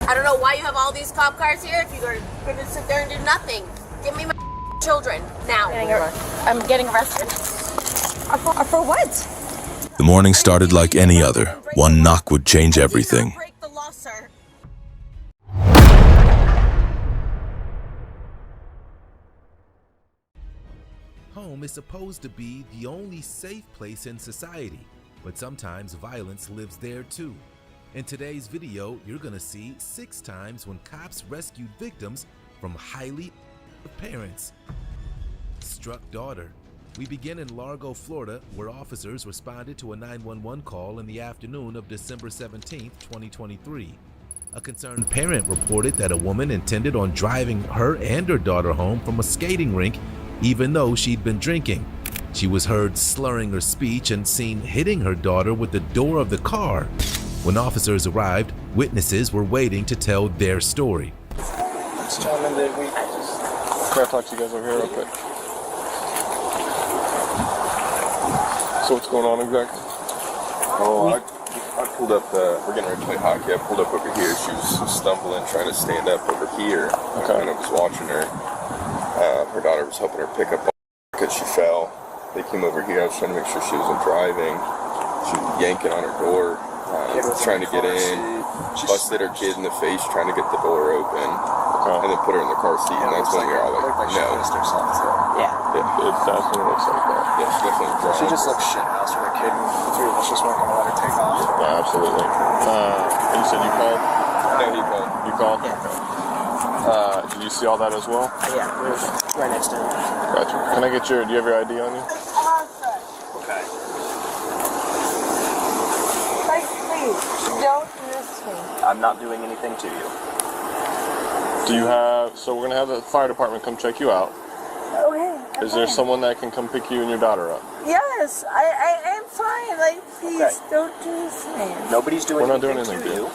I don't know why you have all these cop cars here if you're going to sit there and do nothing. Give me my children now. I'm getting arrested. For what? The morning started like any other. One knock would change everything. Break the law, sir. Home is supposed to be the only safe place in society, but sometimes violence lives there too. In today's video, you're gonna see 6 times when cops rescued victims from highly parents. Struck daughter. We begin in Largo, Florida, where officers responded to a 911 call in the afternoon of December 17, 2023. A concerned parent reported that a woman intended on driving her and her daughter home from a skating rink even though she'd been drinking. She was heard slurring her speech and seen hitting her daughter with the door of the car. When officers arrived, witnesses were waiting to tell their story. This gentleman that we gotta talk to you guys over here real quick. So what's going on exactly? Oh, I pulled up, we're getting ready to play hockey. I pulled up over here. She was stumbling, trying to stand up over here. Okay. And I was watching her. Her daughter was helping her pick up because she fell. They came over here. I was trying to make sure she wasn't driving. She was yanking on her door, trying to get in. Busted her kid in the face, trying to get the door open. And then put her in the car seat. And that's when we were all like, no. Yeah. It definitely looks like that. Yeah, she definitely drunk. She just looks shit house with her kid, and the 3 of us just weren't gonna let her take off. Yeah, absolutely. And you said you called? No, he called. You called? Yeah. Okay. Did you see all that as well? Yeah, we're right next to him. Gotcha. Can I get do you have your ID on you? Okay. Please, don't do this to me. I'm not doing anything to you. Do you have, so we're gonna have the fire department come check you out. Okay. Is there someone that can come pick you and your daughter up? Yes, I'm fine. Like, please, Okay. don't do this to me. Nobody's doing We're not anything doing anything to you.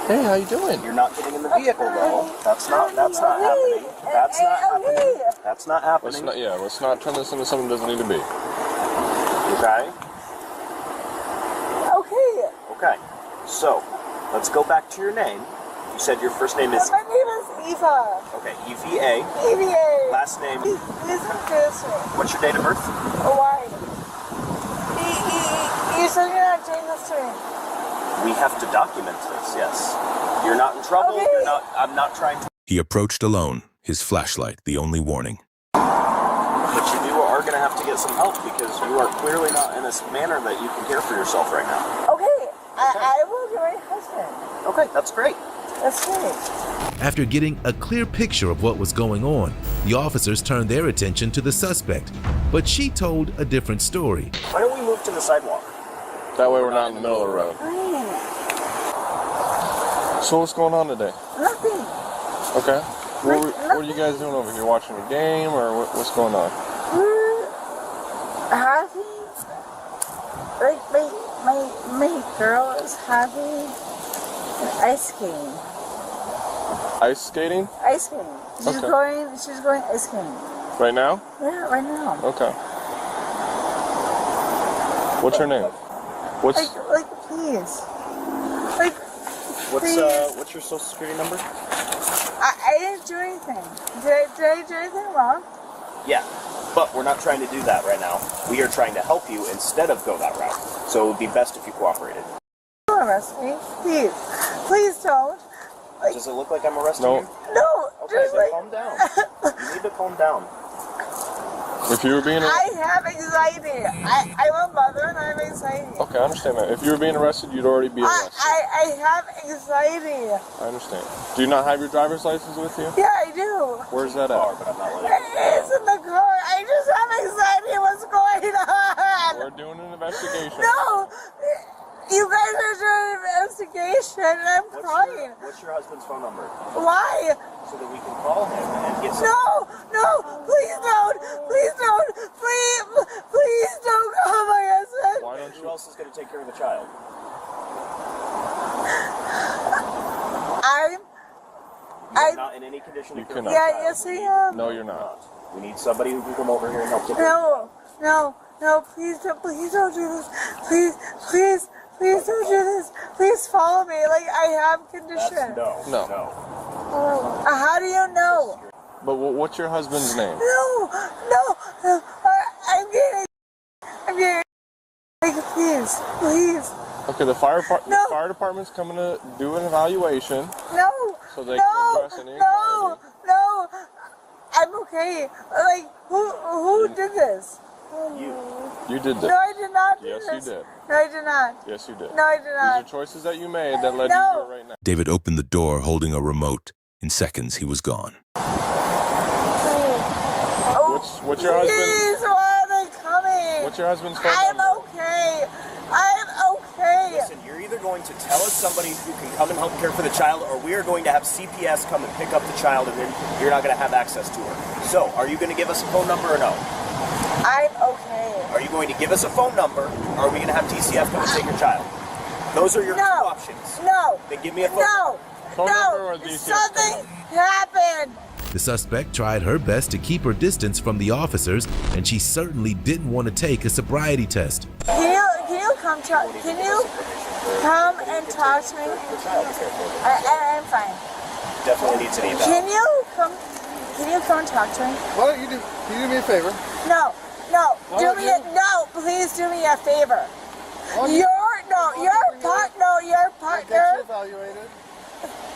Hey, how you doing? You're not getting in the vehicle though. That's not happening. That's not happening. That's not happening. Let's not turn this into something that doesn't need to be. Okay? Okay. Okay. So, let's go back to your name. You said your first name is... My name is Eva. Okay, EVA. EVA. Last name... Please don't do this to me. What's your date of birth? Why? You said you're not doing this to me. We have to document this, yes. You're not in trouble. Okay. I'm not trying to... He approached alone, his flashlight the only warning. But you are going to have to get some help because you are clearly not in a manner that you can care for yourself right now. Okay. I will get my husband. Okay, that's great. That's great. After getting a clear picture of what was going on, the officers turned their attention to the suspect, but she told a different story. Why don't we move to the sidewalk? That way we're not in the middle of the road. So what's going on today? Nothing. Okay. What are you guys doing over here? Watching a game or what's going on? Having, like, my girl is having an ice skating. Ice skating? Ice skating. She's Okay. going ice skating. Right now? Yeah, right now. Okay. What's her name? Like, please. Like, What's your social security number? I didn't do anything. Did I do anything wrong? Yeah, but we're not trying to do that right now. We are trying to help you instead of go that route. So it would be best if you cooperated. Don't arrest me. Please. Please don't. Like, Does it look like I'm arresting No. you? no, Okay, just then like... calm down. You need to calm down. If you were being I have anxiety. I'm a mother and I have anxiety. Okay, I understand that. If you were being arrested, you'd already be arrested. I have anxiety. I understand. Do you not have your driver's license with you? Yeah, I do. Where's that Car, at? but I'm not letting you. It's in the car. I just have anxiety. What's going on? We're doing an investigation. No! You guys are doing an investigation and I'm crying. What's your husband's phone number? Why? So that we can call him and get some... No! Please don't! Please don't! Please don't call my husband! Why don't Who you? else is going to take care of the child? You're not in any condition to You care cannot. for the Yeah, child. yes I am. No, you're not. We need somebody who can come over here and help take care of the child. No, please don't do this. Please Please don't do this. Please follow me. Like, I have condition. No. How do you know? But what's your husband's name? No. I'm getting. Like, please. Okay, the fire department's coming to do an evaluation. No. So they can address any anxiety. No. I'm okay. Like, who did this? You did this. No, I did not do Yes, this. you did. No, I did not. Yes, you did. No, I did not. These are choices that you made that led you here right now. David opened the door holding a remote. In seconds, he was gone. What's your husband? Please, why are they coming? What's your husband's phone I'm number? okay. I'm okay. Listen, you're either going to tell us somebody who can come and help care for the child, or we are going to have CPS come and pick up the child, and then you're not going to have access to her. So, are you going to give us a phone number or no? I'm okay. Are you going to give us a phone number, or are we going to have TCF come and take your child? Those are your two options. No. Then give me a phone number. Phone number or DCF? Something happened. The suspect tried her best to keep her distance from the officers, and she certainly didn't want to take a sobriety test. Can you come and talk to me? I'm fine. Definitely needs an eval. Can you come and talk to me? Why don't you do me a favor? No. Please do me a favor.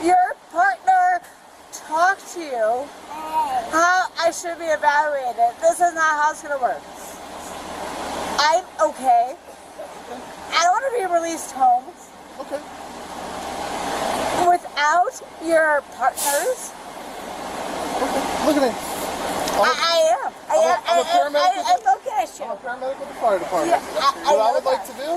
Your partner talked to you how I should be evaluated. This is not how it's gonna work. I'm okay. I don't want to be released home. Okay. Without your partners. Okay. Look at me. I am. I'm a paramedic. I'm okay. I'm a paramedic with the fire department. Yeah, What I would like to do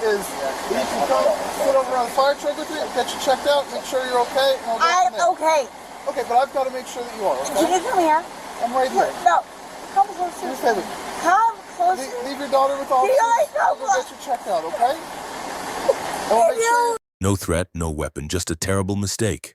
is you can come sit over on the fire truck with me, get you checked out, make sure you're okay. And I'm okay. Okay, but I've got to make sure that you are, okay? Can you come here? I'm right here. No. Come closer. Do me a favor. Come closer. Leave your daughter with officers. We'll get you checked out, okay? And we'll make sure No threat, no weapon, just a terrible mistake.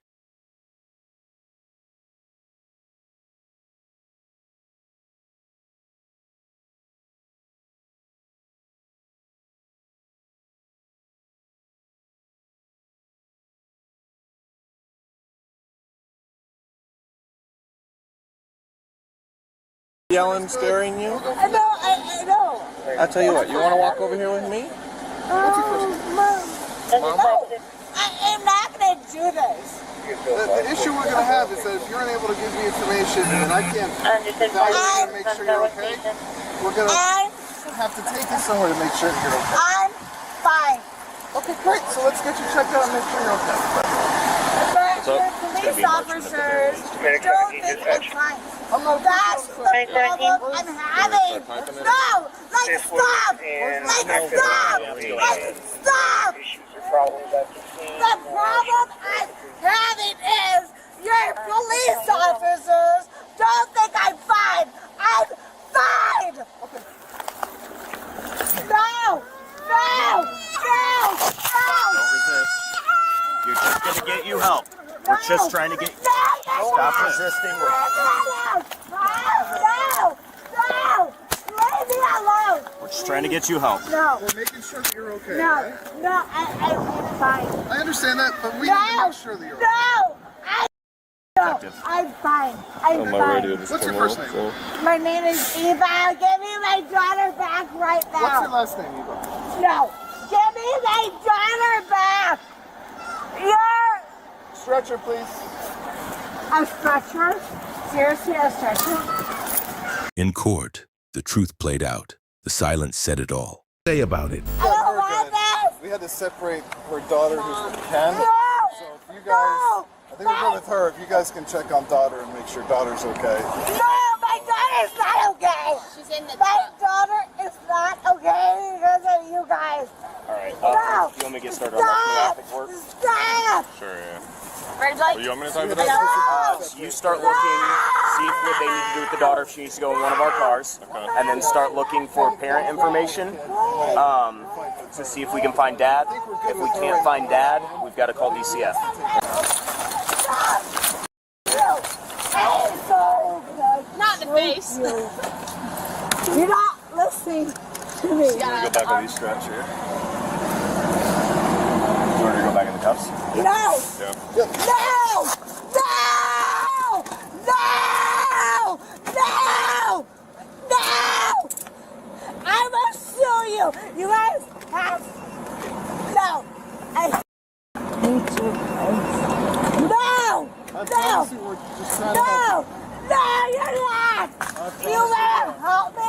Yelling, staring you? I know. I tell you what, you want to walk over here with me? No, I'm not going to do this. the issue we're going to have is that if you're unable to give me information and I can't evaluate and make sure you're okay, we're going to have to take you somewhere to make sure that you're okay. I'm fine. Okay, great. So let's get you checked out and make sure you're okay. But the police officers don't think I'm fine. I'm not That's the problem I'm having. No! Like, stop! Like, stop! Like, stop! The problem I'm having is your police officers don't think I'm fine. I'm fine! No! Don't resist. You're just going to get you help. We're just trying to get... Stop resisting. No! Leave me alone! We're just trying to get you help. No. We're making sure that you're okay. No, I'm fine. I understand that, but we need to make sure that you're okay. I'm fine. I'm fine. What's your first name? My name is Eva. Give me my daughter back right now. What's your last name, Eva? No. Give me my daughter back. You're Stretcher, please. a stretcher? Seriously, a stretcher? In court, the truth played out. The silence said it all. Say about it. I don't want this. We had to separate her daughter, who's with Ken. No. So if you guys, I think we're good with her. If you guys can check on daughter and make sure daughter's okay. No, my daughter's not okay. She's in the My daughter is not okay because of you guys. All right. No. You want me to get started on that traffic work? Stop. Sure, yeah. red light. You want me to type it up? No. You start looking, see what they need to do with the daughter if she needs to go in one of our cars, and then start looking for parent information to see if we can find dad. If we can't find dad, we've got to call DCF. Not in the face. You're not listening to me. Go back on these straps here. handcuffs? No! Yeah. No! No! No! No! No! I will sue you! You guys have... No! I hate you guys. No! No! No! No, you're not! You wanna help me?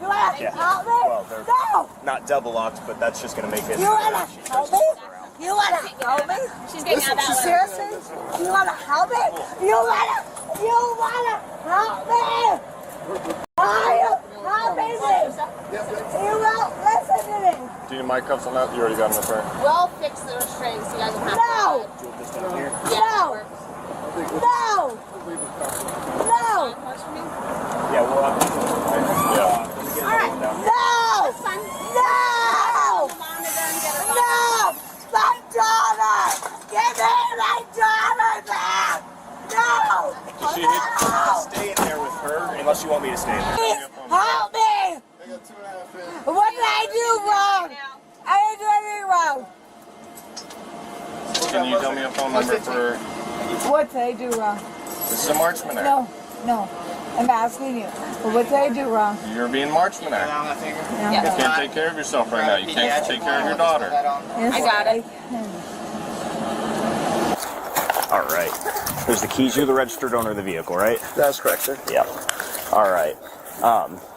You wanna help me? Well, they're No! not double locked, but that's just going to make it. You wanna help me? You wanna help me? She's getting out that one. Seriously? You wanna help me? You wanna help me? Are you helping me? You won't listen to me. Do you need my cuffs on that? You already got them up there. We'll fix the restraints. You guys will have No! to. This down here. No! No! No! Yeah, we'll have to. Yeah. Alright. No! That's fine. No! Monitor and get her No! My daughter! Give me my daughter back! No! No! Stay in there with her unless you want me to stay in there. Please help me! What did I do wrong? I didn't do anything wrong. Can you tell me a phone number for... What did I do wrong? This is a Marchman Act. No. I'm asking you. What did I do wrong? You're being Marchman Act. No. You can't take care of yourself right now. You can't take care of your daughter. Yes, I got it. All right. There's the keys. You're the registered owner of the vehicle, right? That's correct, sir. Yeah. All right.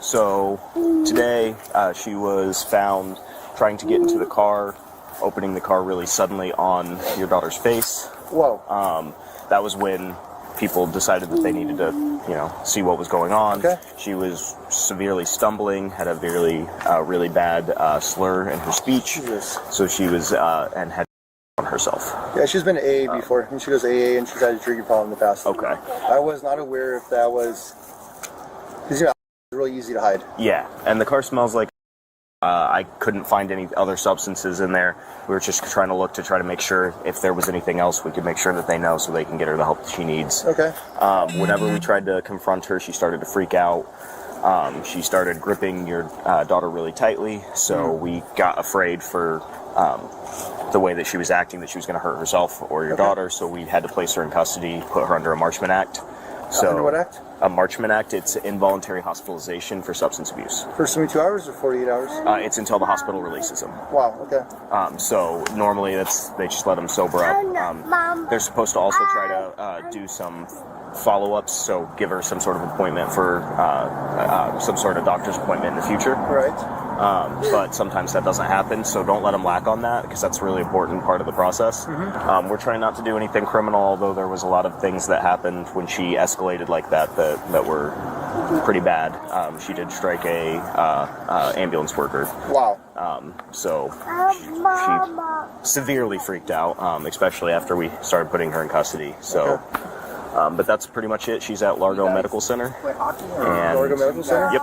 So today she was found trying to get into the car, opening the car really suddenly on your daughter's face. Whoa. That was when people decided that they needed to, see what was going on. Okay. She was severely stumbling, had a really bad slur in her speech. Jesus. So she was, and had on herself. Yeah, she's been to AA before, and she goes to AA, and she's had a drinking problem in the past. Okay. I was not aware if that was... Because, it's really easy to hide. Yeah, and the car smells like... I couldn't find any other substances in there. We were just trying to look to try to make sure if there was anything else we could make sure that they know so they can get her the help that she needs. Okay. Whenever we tried to confront her, she started to freak out. She started gripping your daughter really tightly, so we got afraid for the way that she was acting, that she was going to hurt herself or your daughter, so we had to place her in custody, put her under a Marchman Act. So, under what act? A Marchman Act, it's involuntary hospitalization for substance abuse. For 72 hours or 48 hours? It's until the hospital releases them. Wow, okay. So normally they just let them sober up. They're supposed to also try to do some follow-ups, so give her some sort of appointment for some sort of doctor's appointment in the future. Right. But sometimes that doesn't happen, so don't let them lack on that, because that's a really important part of the process. We're trying not to do anything criminal, although there was a lot of things that happened when she escalated like that were pretty bad. She did strike a ambulance worker. Wow. So she severely freaked out, especially after we started putting her in custody. So, but that's pretty much it. She's at Largo Medical Center. And, Largo Medical Center? Yep.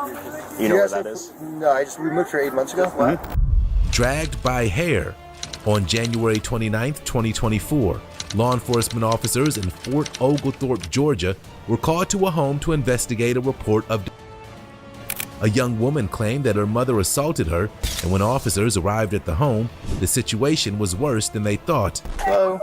You know where that is? No, we moved here 8 months ago. What? Dragged by hair. On January 29th, 2024, law enforcement officers in Fort Oglethorpe, Georgia, were called to a home to investigate a report of a young woman claimed that her mother assaulted her, and when officers arrived at the home, the situation was worse than they thought. Hello.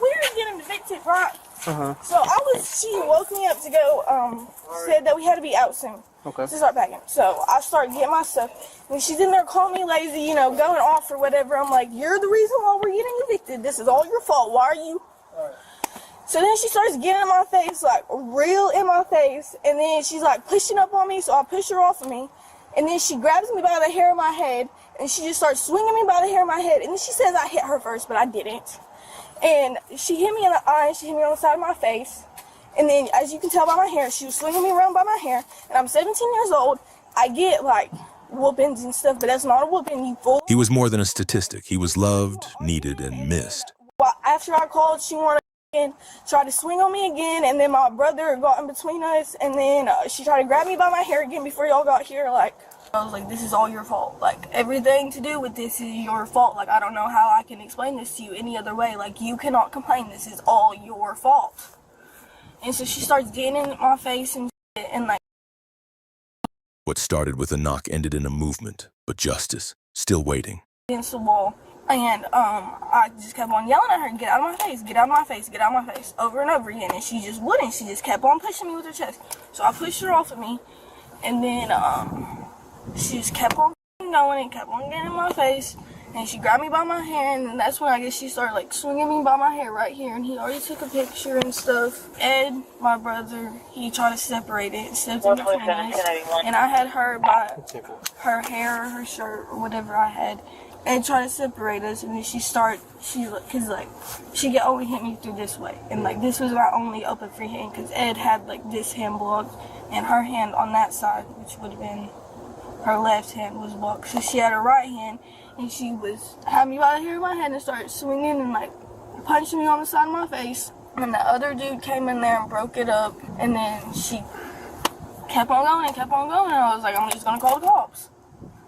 We were getting evicted, right? So she woke me up to go, said that we had to be out soon. Okay. To start packing. So I started getting my stuff. And she's in there calling me lazy, going off or whatever. I'm like, you're the reason why we're getting evicted. This is all your fault. Why are you? So then she starts getting in my face, like real in my face. And then she's like pushing up on me. So I push her off of me. And then she grabs me by the hair of my head. And she just starts swinging me by the hair of my head. And then she says I hit her first, but I didn't. And she hit me in the eye. And she hit me on the side of my face. And then, as you can tell by my hair, she was swinging me around by my hair. And I'm 17 years old. I get, whoopings and stuff, but that's not a whooping, you fool. He was more than a statistic. He was loved, needed, and missed. Well, after I called, she wanted to try to swing on me again. And then my brother got in between us. And then she tried to grab me by my hair again before y'all got here. I was like, this is all your fault. Everything to do with this is your fault. I don't know how I can explain this to you any other way. You cannot complain. This is all your fault. And so she starts getting in my face and What started with a knock ended in a movement, but justice, still waiting. against the wall. And I just kept on yelling at her, get out of my face, get out of my face, get out of my face, over and over again. And she just wouldn't. She just kept on pushing me with her chest. So I pushed her off of me. And then she just kept on going and kept on getting in my face. And she grabbed me by my hair, and that's when I guess she started like swinging me by my hair right here. And he already took a picture and stuff. Ed, my brother, he tried to separate it and stepped in between us. And I had her by her hair or her shirt or whatever I had. And tried to separate us, and then she could only hit me through this way. And like this was my only open free hand, because Ed had like this hand blocked, and her hand on that side, which would have been her left hand, was blocked. So she had her right hand, and she had me by the hair of my head and started swinging and like punching me on the side of my face. And the other dude came in there and broke it up, and then she kept on going and kept on going, and I was like, I'm just gonna call the cops.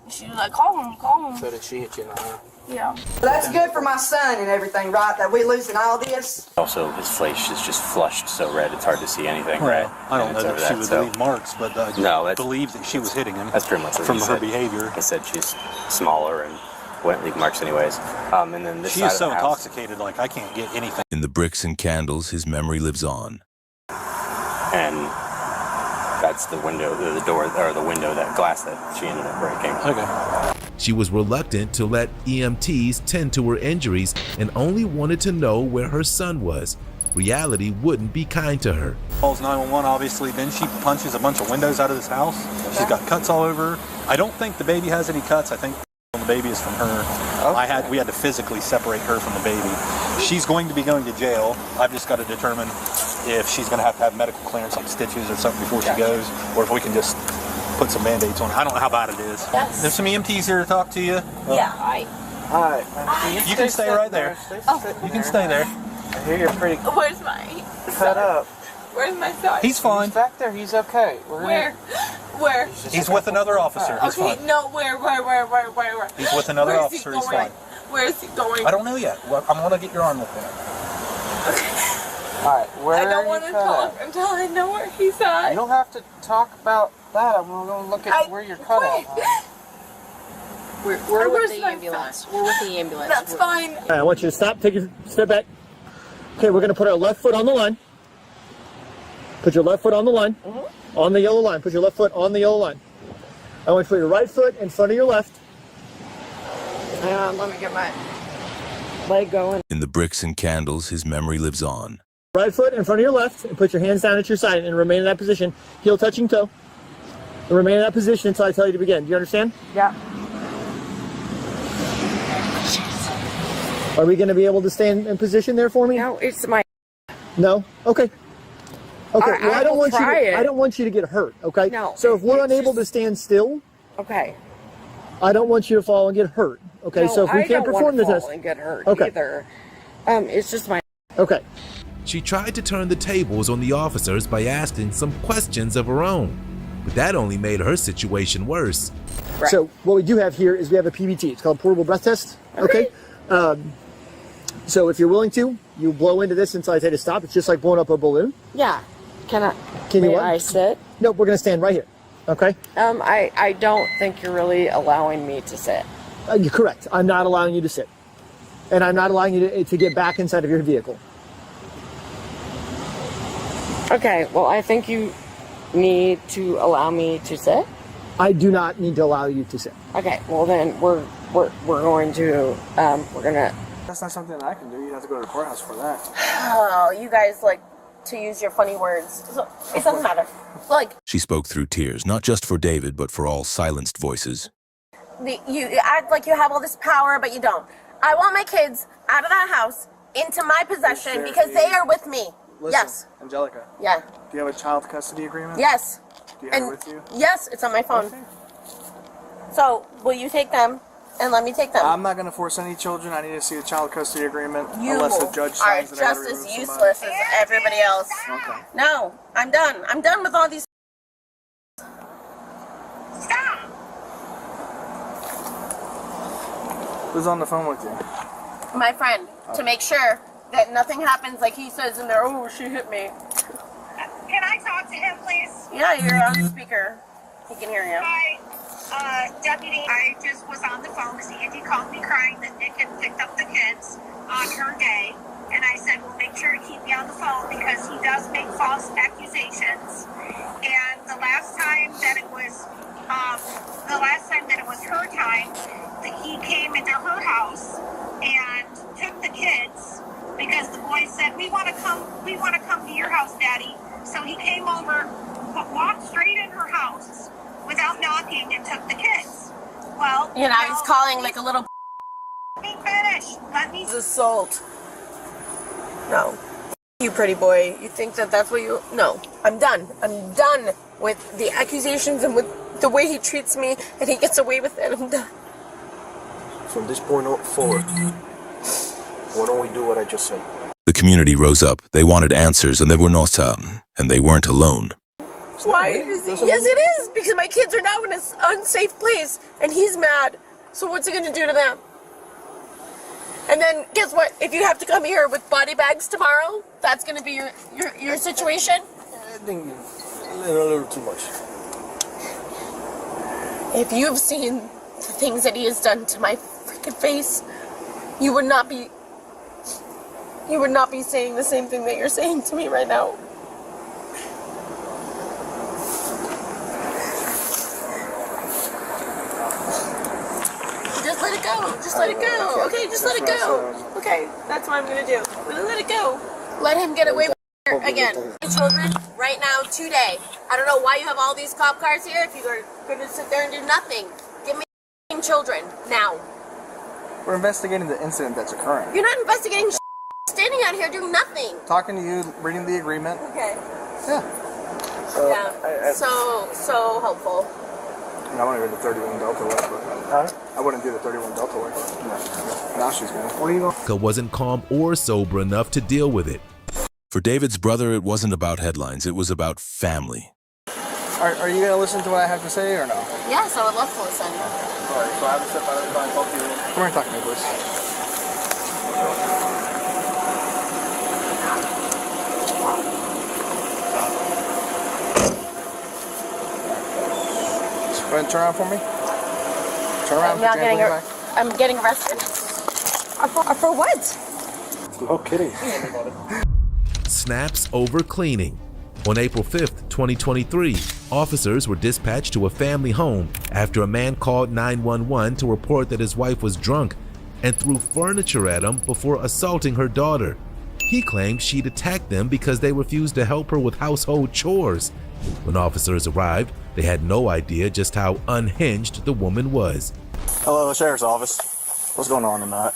And she was like, call him. So did she hit you in the eye? Yeah. That's good for my son and everything, right? That we losing all this. Also, his face is just flushed so red, it's hard to see anything. Right. I don't know that she would leave marks, but I believe that she was hitting him. That's pretty much what from he her said. behavior. He said she's smaller and wouldn't leave marks anyways. And then this she side is so of the house, intoxicated, like I can't get anything. In the bricks and candles, his memory lives on. and that's the window, the door, or the window, that glass that she ended up breaking. Okay. She was reluctant to let EMTs tend to her injuries and only wanted to know where her son was. Reality wouldn't be kind to her. Calls 911, obviously. Then she punches a bunch of windows out of this house. She's got cuts all over. I don't think the baby has any cuts. I think the baby is from her. Okay. We had to physically separate her from the baby. She's going to be going to jail. I've just got to determine if she's going to have medical clearance, like stitches or something before she goes, or if we can just put some Band-Aids on her. I don't know how bad it is. Yes. There's some EMTs here to talk to you. Yeah. Hi. You can stay right there. You can stay there. I hear you're pretty Where's my cut up. Where's my son? He's fine. He's back there. He's okay. Where? Where? He's with another officer. He's Okay, fine. no, where? He's with another Where's officer. he He's going? fine. Where is he going? I don't know yet. Well, I'm gonna get your arm looked at. Alright, where I don't are want you to cut talk at? until I know where he's at. You don't have to talk about that. I'm going to look at where you're cut at. We're with the ambulance. We're with the ambulance. That's fine. All right, I want you to stop. Take a step back. Okay, we're going to put our left foot on the line. Put your left foot on the line. On the yellow line. Put your left foot on the yellow line. I want you to put your right foot in front of your left. Let me get my leg going. In the bricks and candles, his memory lives on. Right foot in front of your left, and put your hands down at your side and remain in that position. Heel touching toe. And remain in that position until I tell you to begin. Do you understand? Yeah. Are we going to be able to stay in position there for me? No, it's my. No? Okay. Okay. Well, I don't want you. I don't want you to get hurt. Okay. No. So if we're unable to stand still, Okay. I don't want you to fall and get hurt. Okay. No, So if we I can't don't perform the want to test, fall and get hurt Okay. either. It's just my. Okay. She tried to turn the tables on the officers by asking some questions of her own, but that only made her situation worse. Right. So what we do have here is we have a PBT. It's called portable breath test. Okay. So if you're willing to, you blow into this until I say to stop. It's just like blowing up a balloon. Yeah. Can you may what? I sit? No, we're gonna stand right here. Okay. I don't think you're really allowing me to sit. You're correct. I'm not allowing you to sit, and I'm not allowing you to get back inside of your vehicle. Okay. Well, I think you need to allow me to sit. I do not need to allow you to sit. Okay. Well, then we're going to we're gonna. That's not something I can do. You'd have to go to the courthouse for that. Oh, you guys like to use your funny words. So it doesn't matter. Like She spoke through tears, not just for David, but for all silenced voices. you act like you have all this power, but you don't. I want my kids out of that house into my possession because they are with me. Listen, Yes. Angelica, Yeah. do you have a child custody agreement? Yes. Do you have it with you? Yes, it's on my phone. Okay. So will you take them and let me take them? I'm not going to force any children. I need to see a child custody agreement You unless the judge are signs that I just gotta as remove useless as everybody else. somebody. Okay. No, I'm done. I'm done with all these. Who's on the phone with you? My friend, to make sure that nothing happens like he says in there, oh, she hit me. Can I talk to him, please? Yeah, you're on speaker. He can hear you. Hi. Deputy, I just was on the phone because Angie called me crying that Nick had picked up the kids on her day. And I said, well, make sure to keep me on the phone because he does make false accusations. And the last time that it was her time, that he came into her house and took the kids because the boys said, we want to come to your house, Daddy. So he came over, walked straight in her house without knocking and took the kids. Well, You know, he's calling like a little. Let me finish. Let me. It's assault. No. You pretty boy. You think that that's what you... No. I'm done. I'm done with the accusations and with the way he treats me and he gets away with it. I'm done. From this point forward, why don't we do what I just said? The community rose up. They wanted answers, and they were not, and they weren't alone. Why? Yes, it is. Because my kids are now in an unsafe place and he's mad. So what's he going to do to them? And then guess what? If you have to come here with body bags tomorrow, that's going to be your situation. I think a little too much. If you've seen the things that he has done to my freaking face, you would not be saying the same thing that you're saying to me right now. Just let it go. Just let it go. Okay, just let it go. Okay, that's what I'm gonna do. I'm gonna let it go. Let him get away with it again. Children, right now, today. I don't know why you have all these cop cars here if you are gonna sit there and do nothing. Give me children now. We're investigating the incident that's occurring. You're not investigating standing out here doing nothing. Talking to you, reading the agreement. Okay. Yeah. So helpful. I want to do the 31 Delta way, but I wouldn't do the 31 Delta way. No. Now she's going. Where are you going? Wasn't calm or sober enough to deal with it. For David's brother, it wasn't about headlines. It was about family. Are you going to listen to what I have to say or no? Yes, I would love to listen. All right, so I have to step out of the car and talk to you. Come here and talk to me, please. Go ahead and turn around for me. Turn around. I'm getting arrested. For what? Oh, kidding. Snaps over cleaning. On April 5th, 2023, officers were dispatched to a family home after a man called 911 to report that his wife was drunk and threw furniture at him before assaulting her daughter. He claimed she'd attacked them because they refused to help her with household chores. When officers arrived, they had no idea just how unhinged the woman was. Hello, Sheriff's Office. What's going on tonight?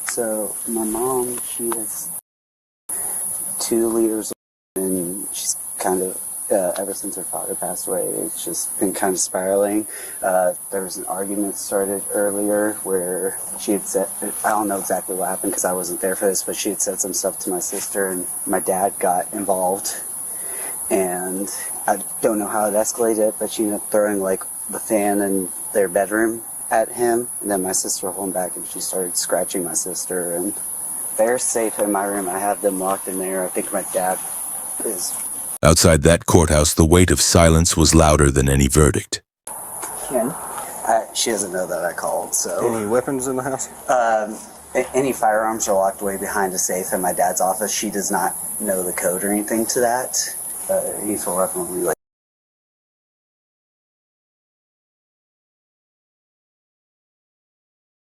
So my mom, she is 2 liters old, and she's kind of, ever since her father passed away, it's just been kind of spiraling. There was an argument started earlier where she had said, I don't know exactly what happened because I wasn't there for this, but she had said some stuff to my sister, and my dad got involved. And I don't know how it escalated, but she ended up throwing like the fan in their bedroom at him, and then my sister pulled him back and she started scratching my sister, and they're safe in my room. I have them locked in there. I think my dad is... Outside that courthouse, the weight of silence was louder than any verdict. Ken? She doesn't know that I called, so... Any weapons in the house? Any firearms are locked away behind a safe in my dad's office. She does not know the code or anything to that. He's a weapon.